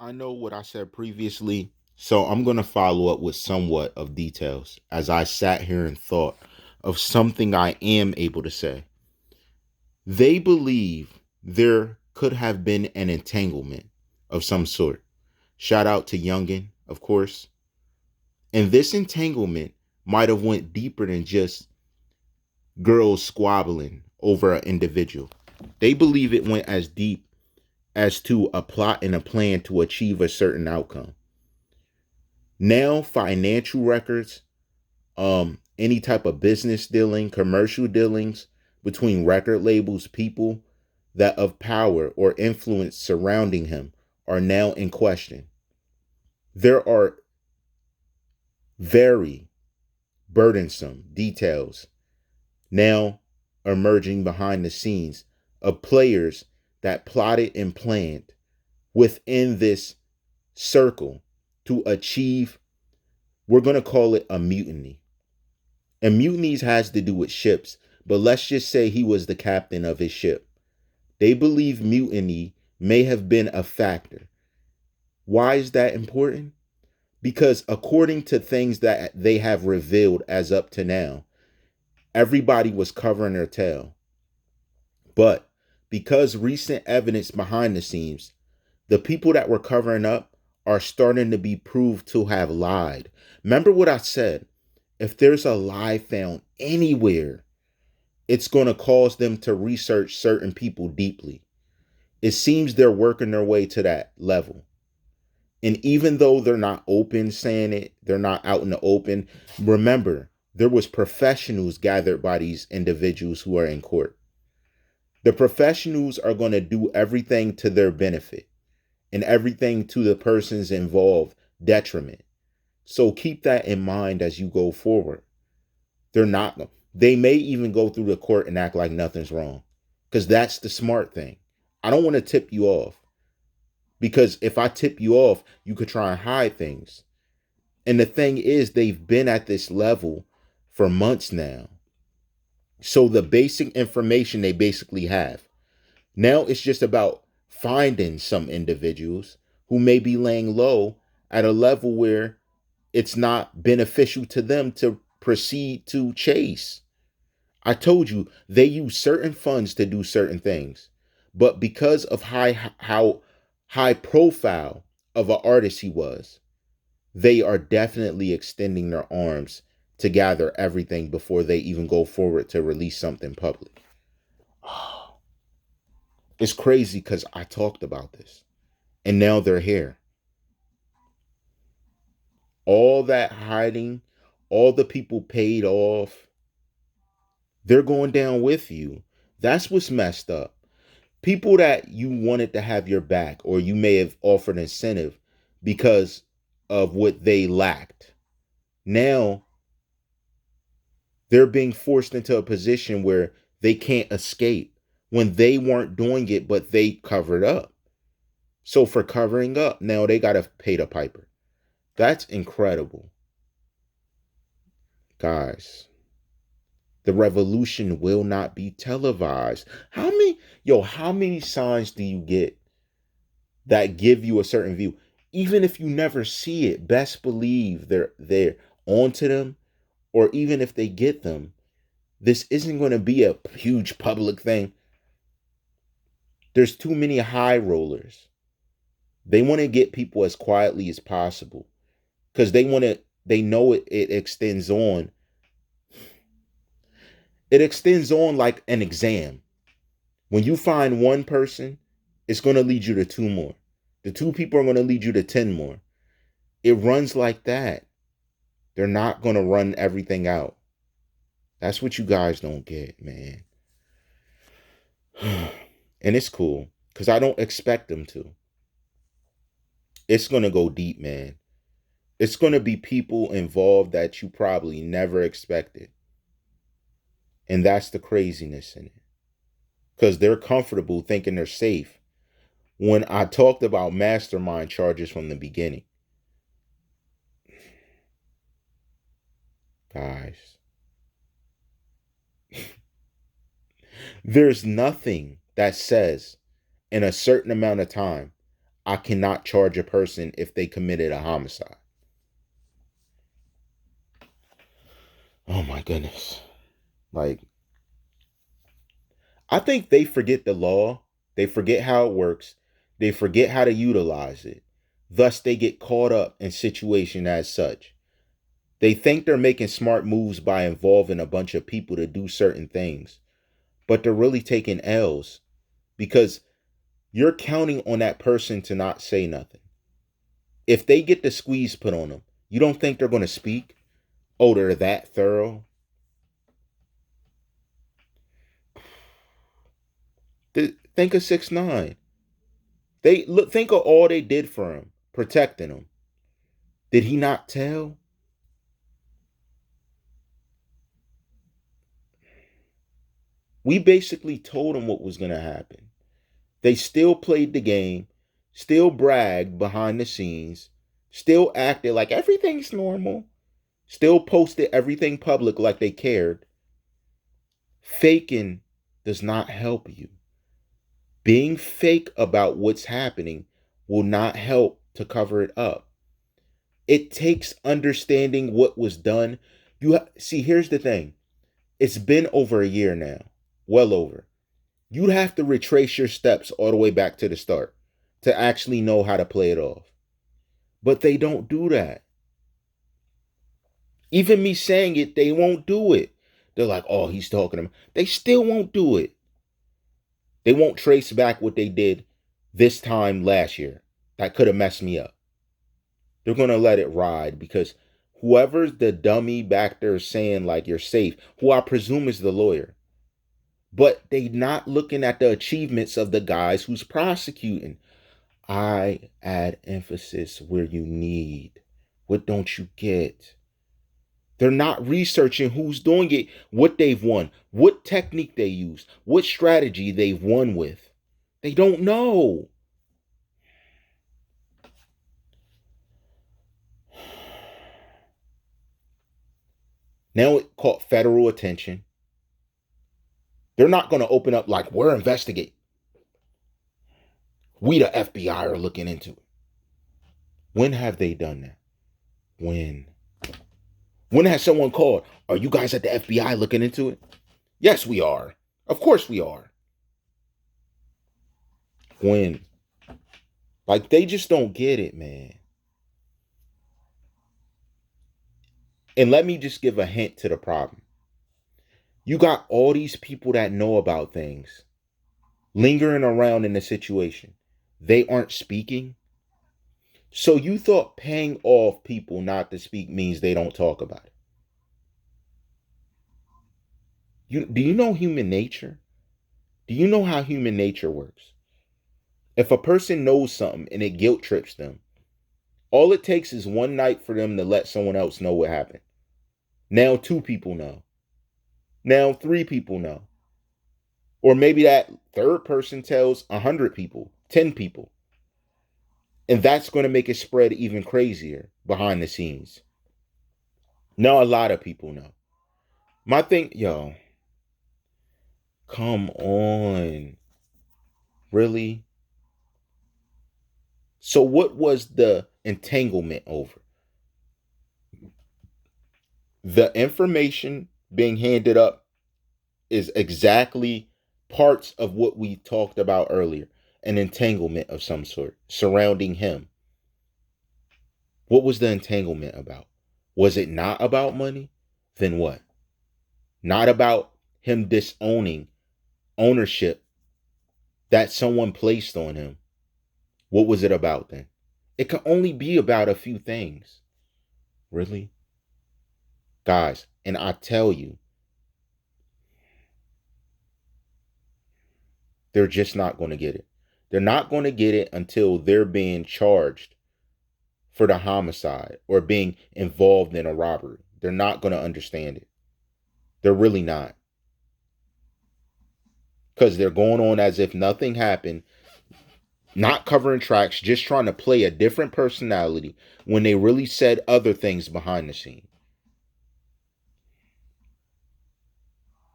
I know what I said previously, so I'm going to follow up with somewhat of details as I sat here and thought of something I am able to say. They believe there could have been an entanglement of some sort. Shout out to Youngin, of course. And this entanglement might have went deeper than just girls squabbling over an individual. They believe it went as deep as to a plot and a plan to achieve a certain outcome. Now, financial records, any type of business dealing, commercial dealings between record labels, people that of power or influence surrounding him are now in question. There are very burdensome details now emerging behind the scenes of players that plotted and planned within this circle to achieve, we're going to call it a mutiny. And mutinies has to do with ships, but let's just say he was the captain of his ship. They believe mutiny may have been a factor. Why is that important? Because according to things that they have revealed as up to now, everybody was covering their tail. But because recent evidence behind the scenes, the people that were covering up are starting to be proved to have lied. Remember what I said? If there's a lie found anywhere, it's going to cause them to research certain people deeply. It seems they're working their way to that level. And even though they're not open saying it, they're not out in the open, remember, there was professionals gathered by these individuals who are in court. The professionals are going to do everything to their benefit and everything to the persons involved detriment. So keep that in mind as you go forward. They're not, they may even go through the court and act like nothing's wrong because that's the smart thing. I don't want to tip you off because if I tip you off, you could try and hide things. And the thing is, they've been at this level for months now. So the basic information they basically have. Now it's just about finding some individuals who may be laying low at a level where it's not beneficial to them to proceed to chase. I told you they use certain funds to do certain things. But because of how high profile of an artist he was, they are definitely extending their arms to gather everything before they even go forward to release something public. It's crazy because I talked about this and now they're here. All that hiding, all the people paid off, they're going down with you. That's what's messed up. People that you wanted to have your back, or you may have offered incentive because of what they lacked. Now they're being forced into a position where they can't escape when they weren't doing it, but they covered up. So for covering up, now they got to pay the piper. That's incredible. Guys, the revolution will not be televised. How many signs do you get that give you a certain view? Even if you never see it, best believe they're onto them, or even if they get them, this isn't going to be a huge public thing. There's too many high rollers. They want to get people as quietly as possible because they know it extends on. It extends on like an exam. When you find one person, it's going to lead you to two more. The two people are going to lead you to 10 more. It runs like that. They're not going to run everything out. That's what you guys don't get, man. And it's cool because I don't expect them to. It's going to go deep, man. It's going to be people involved that you probably never expected. And that's the craziness in it. Because they're comfortable thinking they're safe. When I talked about mastermind charges from the beginning, guys, there's nothing that says in a certain amount of time, I cannot charge a person if they committed a homicide. Oh my goodness. Like, I think they forget the law, they forget how it works, they forget how to utilize it. Thus, they get caught up in situation as such. They think they're making smart moves by involving a bunch of people to do certain things, but they're really taking L's because you're counting on that person to not say nothing. If they get the squeeze put on them, you don't think they're going to speak? Oh, they're that thorough? Think of 6ix9ine. They look. Think of all they did for him, protecting him. Did he not tell? We basically told him what was going to happen. They still played the game, still bragged behind the scenes, still acted like everything's normal, still posted everything public like they cared. Faking does not help you. Being fake about what's happening will not help to cover it up. It takes understanding what was done. See, here's the thing. It's been over a year now, well over. You'd have to retrace your steps all the way back to the start to actually know how to play it off. But they don't do that. Even me saying it, they won't do it. They're like, oh, he's talking to me. They still won't do it. They won't trace back what they did this time last year. That could have messed me up. They're going to let it ride because whoever's the dummy back there saying like you're safe, who I presume is the lawyer, but they not looking at the achievements of the guys who's prosecuting. I add emphasis where you need. What don't you get? They're not researching who's doing it, what they've won, what technique they used, what strategy they've won with. They don't know. Now it caught federal attention. They're not going to open up like, we're investigating. We, the FBI, are looking into it. When have they done that? When? When has someone called, are you guys at the FBI looking into it? Yes, we are. Of course we are. When? Like, they just don't get it, man. And let me just give a hint to the problem. You got all these people that know about things lingering around in the situation. They aren't speaking. So you thought paying off people not to speak means they don't talk about it. Do you know human nature? Do you know how human nature works? If a person knows something and it guilt trips them, all it takes is one night for them to let someone else know what happened. Now 2 people know. Now 3 people know. Or maybe that third person tells 100 people, 10 people. And that's going to make it spread even crazier behind the scenes. Now a lot of people know. My thing, yo, come on. Really? So what was the entanglement over? The information being handed up is exactly parts of what we talked about earlier, an entanglement of some sort surrounding him. What was the entanglement about? Was it not about money? Then what? Not about him disowning ownership that someone placed on him. What was it about then? It can only be about a few things. Really? Guys, and I tell you, they're just not going to get it. They're not going to get it until they're being charged for the homicide or being involved in a robbery. They're not going to understand it. They're really not. Because they're going on as if nothing happened, not covering tracks, just trying to play a different personality when they really said other things behind the scene.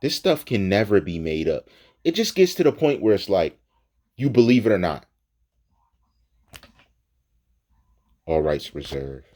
This stuff can never be made up. It just gets to the point where it's like, you believe it or not. All rights reserved.